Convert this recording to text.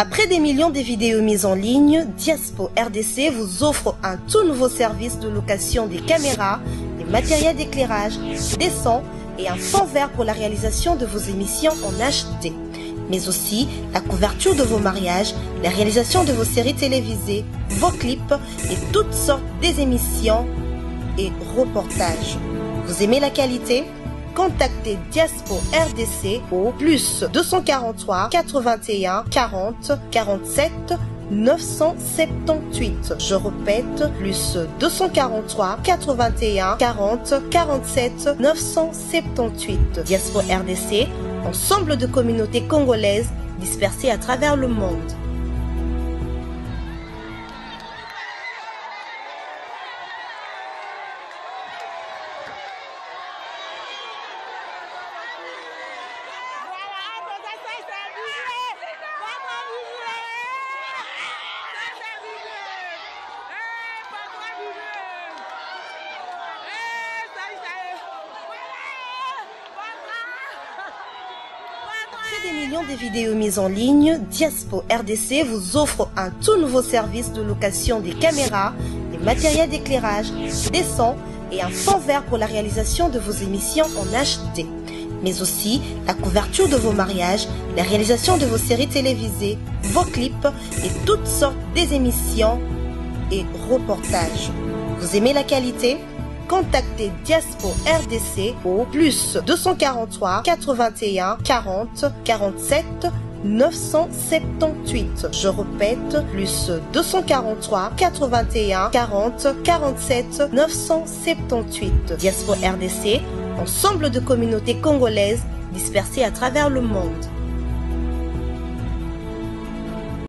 Après des millions de vidéos mises en ligne, Diaspo RDC vous offre un tout nouveau service de location des caméras, des matériels d'éclairage, des sons et un fond vert pour la réalisation de vos émissions en HD. Mais aussi la couverture de vos mariages, la réalisation de vos séries télévisées, vos clips et toutes sortes des émissions et reportages. Vous aimez la qualité? Contactez Diaspo RDC au plus 243 81 40 47 978. Je répète, plus 243 81 40 47 978. Diaspo RDC, ensemble de communautés congolaises dispersées à travers le monde. Après des millions de vidéos mises en ligne, Diaspo RDC vous offre un tout nouveau service de location des caméras, des matériels d'éclairage, des sons et un fond vert pour la réalisation de vos émissions en HD. Mais aussi la couverture de vos mariages, la réalisation de vos séries télévisées, vos clips et toutes sortes des émissions et reportages. Vous aimez la qualité? Contactez Diaspo RDC au plus 243 81 40 47 978. Je répète, plus 243 81 40 47 978. Diaspo RDC, ensemble de communautés congolaises dispersées à travers le monde.